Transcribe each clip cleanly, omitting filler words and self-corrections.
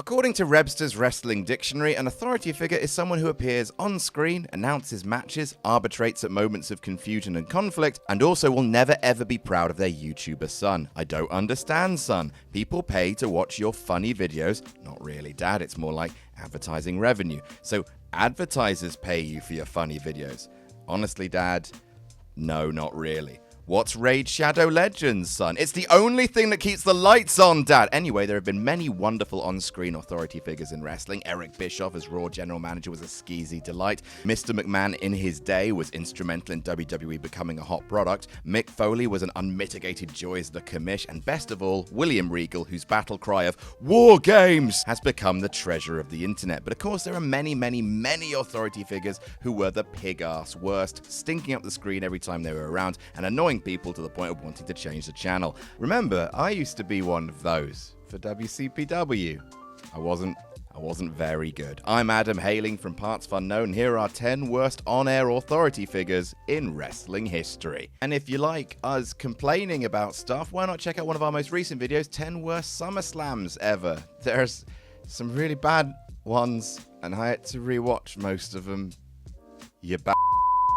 According to Webster's Wrestling Dictionary, an authority figure is someone who appears on screen, announces matches, arbitrates at moments of confusion and conflict, and also will never ever be proud of their YouTuber son. I don't understand, son. People pay to watch your funny videos. Not really, Dad. It's more like advertising revenue. So advertisers pay you for your funny videos. Honestly, Dad, no, not really. What's Raid Shadow Legends, son? It's the only thing that keeps the lights on, Dad. Anyway, there have been many wonderful on-screen authority figures in wrestling. Eric Bischoff as Raw General Manager was a skeezy delight. Mr. McMahon in his day was instrumental in WWE becoming a hot product. Mick Foley was an unmitigated joy as the commish. And best of all, William Regal, whose battle cry of War Games has become the treasure of the internet. But of course, there are many, many, many authority figures who were the pig-ass worst, stinking up the screen every time they were around and annoying people to the point of wanting to change the channel. Remember, I used to be one of those for WCPW. I wasn't very good. I'm Adam, hailing from partsFUNknown. Here are 10 worst on-air authority figures in wrestling history. And if you like us complaining about stuff, why not check out one of our most recent videos, 10 worst SummerSlams ever. There's some really bad ones, and I had to rewatch most of them. You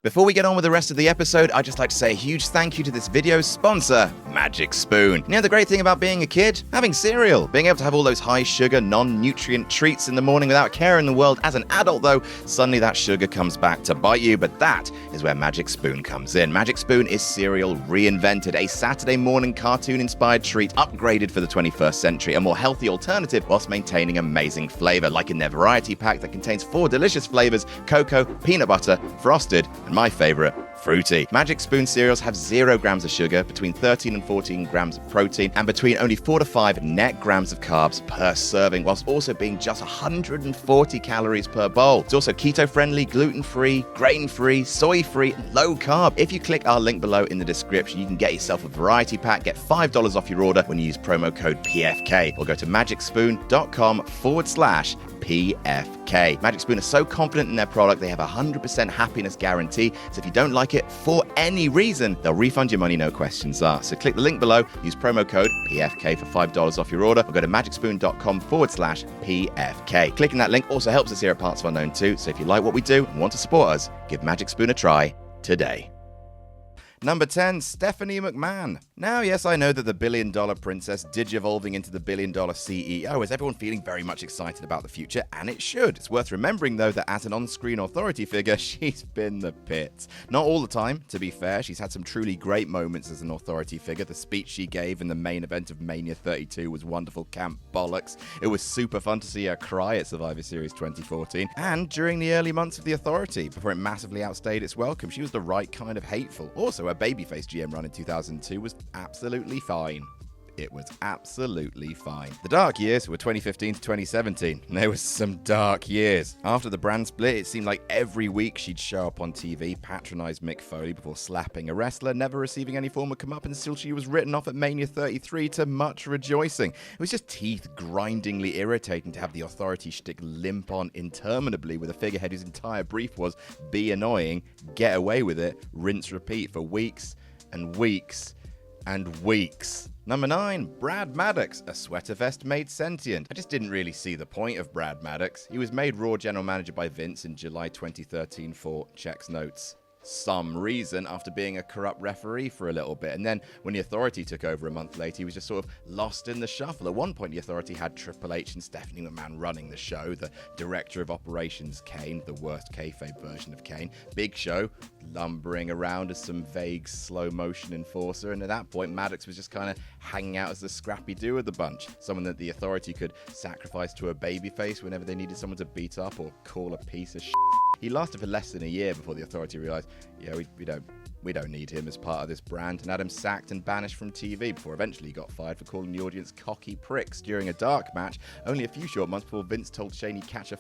Before we get on with the rest of the episode, I'd just like to say a huge thank you to this video's sponsor, Magic Spoon. You know the great thing about being a kid? Having cereal. Being able to have all those high-sugar, non-nutrient treats in the morning without a care in the world. As an adult, though, suddenly that sugar comes back to bite you, but that is where Magic Spoon comes in. Magic Spoon is cereal reinvented, a Saturday morning cartoon-inspired treat upgraded for the 21st century, a more healthy alternative whilst maintaining amazing flavor, like in their variety pack that contains 4 delicious flavors: cocoa, peanut butter, frosted, and my favorite, fruity. Magic Spoon cereals have 0 grams of sugar, between 13 and 14 grams of protein, and between only 4 to 5 net grams of carbs per serving, whilst also being just 140 calories per bowl. It's also keto-friendly, gluten-free, grain-free, soy-free, and low-carb. If you click our link below in the description, you can get yourself a variety pack, get $5 off your order when you use promo code PFK, or go to magicspoon.com/PFK. Magic Spoon are so confident in their product, they have a 100% happiness guarantee, so if you don't like it for any reason, they'll refund your money, no questions asked. So click the link below, use promo code PFK for $5 off your order, or go to magicspoon.com/PFK. Clicking that link also helps us here at partsFUNknown too, so if you like what we do and want to support us, give Magic Spoon a try today. Number 10, Stephanie McMahon. Now, yes, I know that the billion-dollar princess digivolving into the billion-dollar CEO has everyone feeling very much excited about the future, and it should. It's worth remembering, though, that as an on-screen authority figure, she's been the pits. Not all the time, to be fair. She's had some truly great moments as an authority figure. The speech she gave in the main event of Mania 32 was wonderful camp bollocks. It was super fun to see her cry at Survivor Series 2014. And during the early months of the authority, before it massively outstayed its welcome, she was the right kind of hateful. Also, her babyface GM run in 2002 was absolutely fine. It was absolutely fine. The dark years were 2015 to 2017. There was some dark years. After the brand split, it seemed like every week she'd show up on TV, patronize Mick Foley before slapping a wrestler, never receiving any form of comeuppance until she was written off at Mania 33 to much rejoicing. It was just teeth-grindingly irritating to have the authority shtick limp on interminably with a figurehead whose entire brief was be annoying, get away with it, rinse repeat for weeks and weeks and weeks. Number 9, Brad Maddox. A sweater vest made sentient. I just didn't really see the point of Brad Maddox. He was made Raw General Manager by Vince in July 2013 for, checks notes, some reason, after being a corrupt referee for a little bit. And then when the authority took over a month later, he was just sort of lost in the shuffle. At one point, the authority had Triple H and Stephanie McMahon running the show, the director of operations Kane, the worst kayfabe version of Kane, Big Show lumbering around as some vague slow motion enforcer, and at that point Maddox was just kind of hanging out as the scrappy do of the bunch, someone that the authority could sacrifice to a babyface whenever they needed someone to beat up or call a piece of shit. He lasted for less than a year before the authority realized, yeah, we don't need him as part of this brand, and had him sacked and banished from TV before eventually he got fired for calling the audience cocky pricks during a dark match, only a few short months before Vince told Shane he'd catch a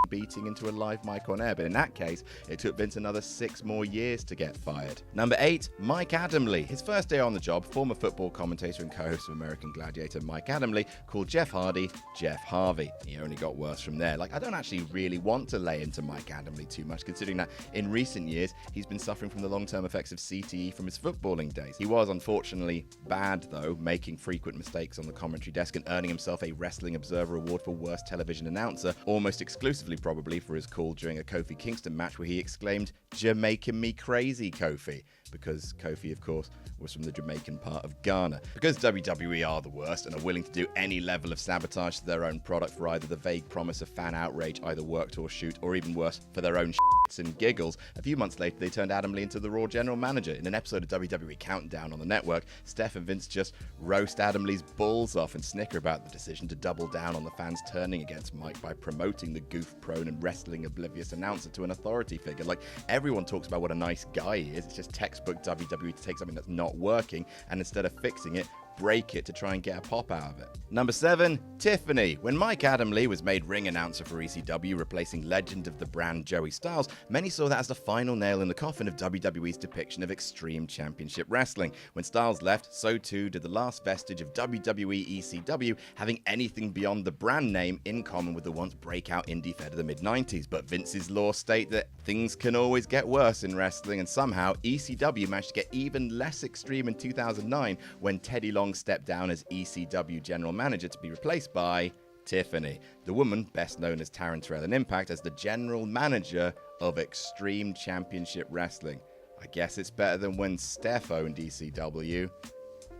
beating into a live mic on air. But in that case, it took Vince another 6 more years to get fired. Number 8, Mike Adamle. His first day on the job, former football commentator and co-host of American Gladiator Mike Adamle called Jeff Hardy Jeff Harvey. He only got worse from there. Like, I don't actually really want to lay into Mike Adamle too much, considering that in recent years he's been suffering from the long-term effects likes of CTE from his footballing days. He was unfortunately bad, though, making frequent mistakes on the commentary desk and earning himself a Wrestling Observer Award for Worst Television Announcer, almost exclusively probably for his call during a Kofi Kingston match where he exclaimed, "You're making me crazy, Kofi," because Kofi, of course, was from the Jamaican part of Ghana. Because WWE are the worst and are willing to do any level of sabotage to their own product for either the vague promise of fan outrage, either worked or shoot, or even worse, for their own shits and giggles, a few months later they turned Adam Lee into the Raw general manager. In an episode of WWE Countdown on the network, Steph and Vince just roast Adam Lee's balls off and snicker about the decision to double down on the fans turning against Mike by promoting the goof-prone and wrestling-oblivious announcer to an authority figure. Like, everyone talks about what a nice guy he is. It's just textbook WWE to take something that's not working and instead of fixing it, break it to try and get a pop out of it. Number 7, Tiffany. When Mike Adam Lee was made ring announcer for ECW, replacing legend of the brand Joey Styles, many saw that as the final nail in the coffin of WWE's depiction of Extreme Championship Wrestling. When Styles left, so too did the last vestige of WWE ECW having anything beyond the brand name in common with the once breakout indie fed of the mid-90s. But Vince's laws state that things can always get worse in wrestling, and somehow ECW managed to get even less extreme in 2009 when Teddy Long stepped down as ECW general manager to be replaced by Tiffany, the woman best known as Taryn Terrell in Impact as the general manager of Extreme Championship Wrestling. I guess it's better than when Steph owned ECW.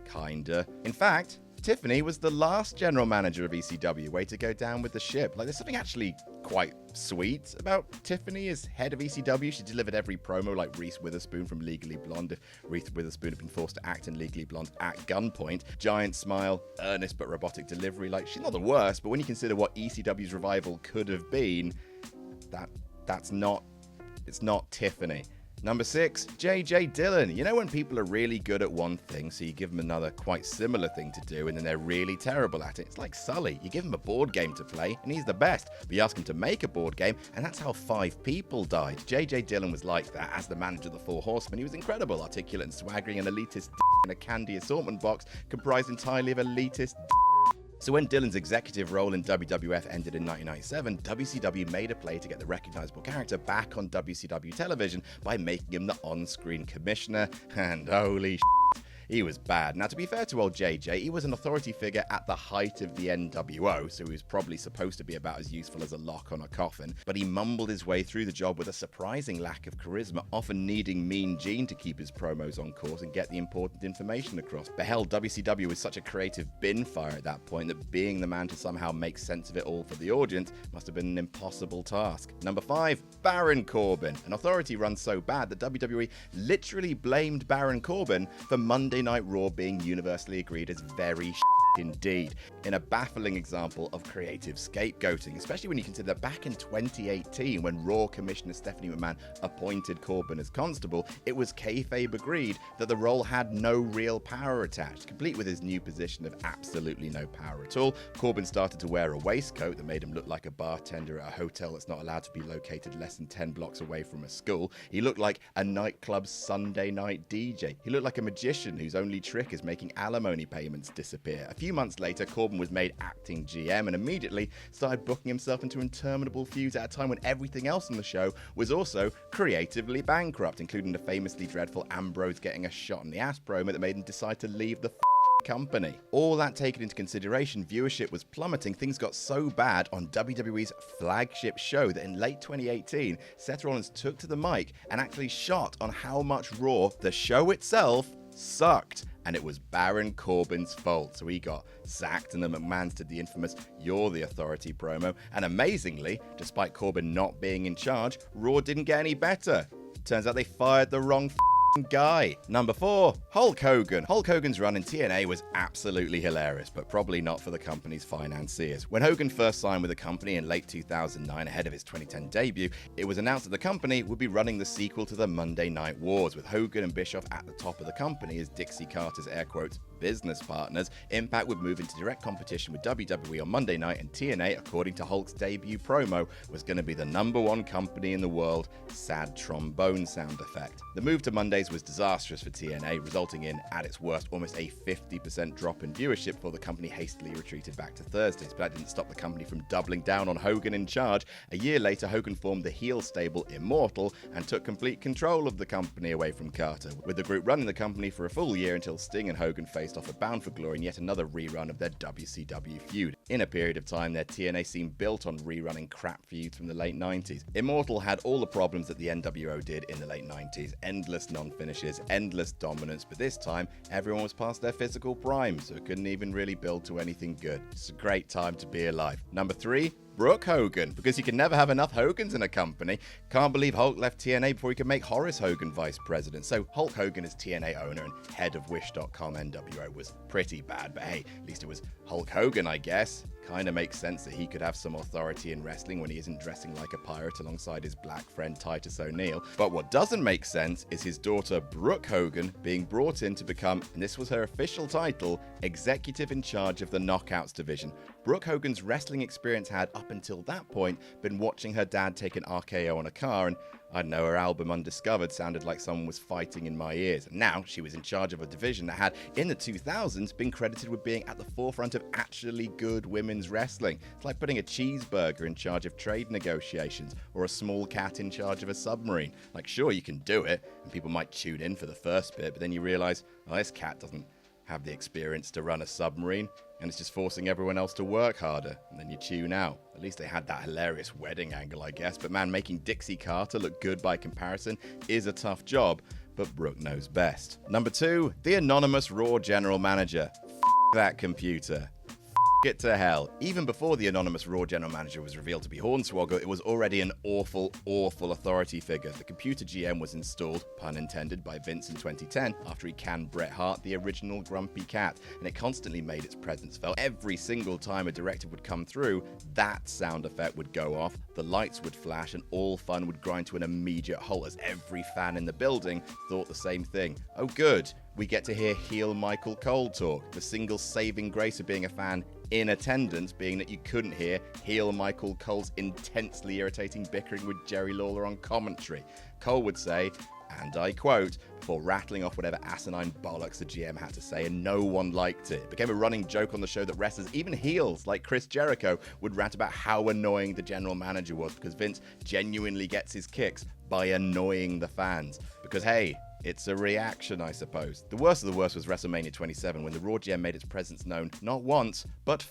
Kinda. In fact, Tiffany was the last general manager of ECW. Way to go down with the ship. Like, there's something actually quite sweet about Tiffany as head of ECW. She delivered every promo like Reese Witherspoon from Legally Blonde, if Reese Witherspoon had been forced to act in Legally Blonde at gunpoint. Giant smile, earnest but robotic delivery. Like, she's not the worst, but when you consider what ECW's revival could have been, it's not Tiffany. Number 6, JJ Dillon. You know when people are really good at one thing, so you give them another quite similar thing to do, and then they're really terrible at it? It's like Sully. You give him a board game to play, and he's the best. But you ask him to make a board game, and that's how 5 people died. JJ Dillon was like that. As the manager of the Four Horsemen, he was incredible, articulate and swaggering, an elitist in a candy assortment box comprised entirely of elitist. So when Dillon's executive role in WWF ended in 1997, WCW made a play to get the recognizable character back on WCW television by making him the on-screen commissioner, and holy shit, he was bad. Now, to be fair to old JJ, he was an authority figure at the height of the NWO, so he was probably supposed to be about as useful as a lock on a coffin, but he mumbled his way through the job with a surprising lack of charisma, often needing Mean Gene to keep his promos on course and get the important information across. But hell, WCW was such a creative bin fire at that point that being the man to somehow make sense of it all for the audience must have been an impossible task. Number 5, Baron Corbin. An authority run so bad that WWE literally blamed Baron Corbin for Monday Night Raw being universally agreed as very indeed, in a baffling example of creative scapegoating, especially when you consider that back in 2018, when Raw Commissioner Stephanie McMahon appointed Corbin as constable, it was kayfabe agreed that the role had no real power attached. Complete with his new position of absolutely no power at all, Corbin started to wear a waistcoat that made him look like a bartender at a hotel that's not allowed to be located less than 10 blocks away from a school. He looked like a nightclub Sunday night DJ. He looked like a magician whose only trick is making alimony payments disappear. A few months later, Corbin was made acting GM and immediately started booking himself into interminable feuds at a time when everything else on the show was also creatively bankrupt, including the famously dreadful Ambrose getting a shot in the ass promo that made him decide to leave the company. All that taken into consideration, viewership was plummeting. Things got so bad on WWE's flagship show that in late 2018, Seth Rollins took to the mic and actually shot on how much Raw, the show itself, sucked. And it was Baron Corbin's fault. So he got sacked and the McMahons did the infamous "You're the Authority" promo. And amazingly, despite Corbin not being in charge, Raw didn't get any better. Turns out they fired the wrong guy. Number 4, Hulk Hogan. Hulk Hogan's run in TNA was absolutely hilarious, but probably not for the company's financiers. When Hogan first signed with the company in late 2009 ahead of his 2010 debut, it was announced that the company would be running the sequel to the Monday Night Wars, with Hogan and Bischoff at the top of the company as Dixie Carter's air quotes business partners, Impact would move into direct competition with WWE on Monday night, and TNA, according to Hulk's debut promo, was going to be the #1 company in the world. Sad trombone sound effect. The move to Mondays was disastrous for TNA, resulting in, at its worst, almost a 50% drop in viewership before the company hastily retreated back to Thursdays. But that didn't stop the company from doubling down on Hogan in charge. A year later, Hogan formed the heel stable Immortal and took complete control of the company away from Carter, with the group running the company for a full year until Sting and Hogan faced off at Bound for Glory in yet another rerun of their WCW feud. In a period of time, their TNA seemed built on rerunning crap feuds from the late 90s. Immortal had all the problems that the NWO did in the late 90s. Endless non-finishes, endless dominance, but this time, everyone was past their physical prime, so it couldn't even really build to anything good. It's a great time to be alive. Number 3, Brooke Hogan, because you can never have enough Hogans in a company. Can't believe Hulk left TNA before he could make Horace Hogan vice president. So Hulk Hogan as TNA owner and head of Wish.com NWO was pretty bad, but hey, at least it was Hulk Hogan, I guess. Kinda makes sense that he could have some authority in wrestling when he isn't dressing like a pirate alongside his black friend Titus O'Neil. But what doesn't make sense is his daughter Brooke Hogan being brought in to become, and this was her official title, executive in charge of the Knockouts division. Brooke Hogan's wrestling experience had, up until that point, been watching her dad take an RKO on a car, and I don't know, her album Undiscovered sounded like someone was fighting in my ears. And now she was in charge of a division that had, in the 2000s, been credited with being at the forefront of actually good women's wrestling. It's like putting a cheeseburger in charge of trade negotiations, or a small cat in charge of a submarine. Like, sure, you can do it, and people might tune in for the first bit, but then you realize, oh, this cat doesn't have the experience to run a submarine, and it's just forcing everyone else to work harder, and then you tune out. At least they had that hilarious wedding angle, I guess, but man, making Dixie Carter look good by comparison is a tough job, but Brooke knows best. Number 2, the anonymous Raw general manager. That computer. It to hell. Even before the anonymous Raw general manager was revealed to be Hornswoggle, it was already an awful, awful authority figure. The computer GM was installed, pun intended, by Vince in 2010 after he canned Bret Hart, the original grumpy cat, and it constantly made its presence felt. Every single time a directive would come through, that sound effect would go off, the lights would flash, and all fun would grind to an immediate halt as every fan in the building thought the same thing. Oh good, we get to hear heel Michael Cole talk. The single saving grace of being a fan in attendance being that you couldn't hear heel Michael Cole's intensely irritating bickering with Jerry Lawler on commentary. Cole would say, and I quote, before rattling off whatever asinine bollocks the GM had to say, and no one liked it. It became a running joke on the show that wrestlers, even heels like Chris Jericho, would rant about how annoying the general manager was because Vince genuinely gets his kicks by annoying the fans. Because hey, it's a reaction, I suppose. The worst of the worst was WrestleMania 27, when the Raw GM made its presence known not once, but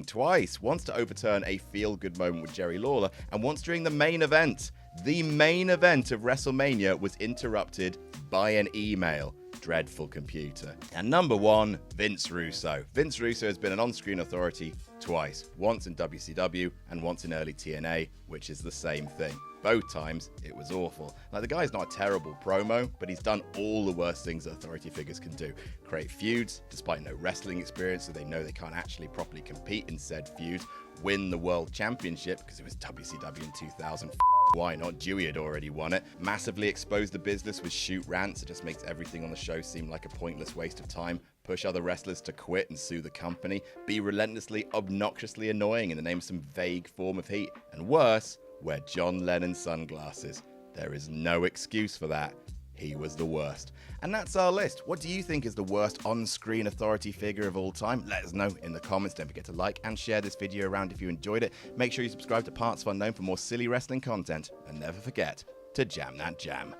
twice. Once to overturn a feel-good moment with Jerry Lawler, and once during the main event. The main event of WrestleMania was interrupted by an email. Dreadful computer. And number 1, Vince Russo. Vince Russo has been an on-screen authority twice. Once in WCW and once in early TNA, which is the same thing. Both times, it was awful. Like, the guy's not a terrible promo, but he's done all the worst things that authority figures can do. Create feuds, despite no wrestling experience, so they know they can't actually properly compete in said feuds. Win the World Championship, because it was WCW in 2000. Why not? Dewey had already won it. Massively expose the business with shoot rants. It just makes everything on the show seem like a pointless waste of time. Push other wrestlers to quit and sue the company. Be relentlessly, obnoxiously annoying in the name of some vague form of heat. And worse, wear John Lennon sunglasses. There is no excuse for that. He was the worst. And that's our list. What do you think is the worst on-screen authority figure of all time? Let us know in the comments. Don't forget to like and share this video around if you enjoyed it. Make sure you subscribe to partsFUNknown for more silly wrestling content. And never forget to jam that jam.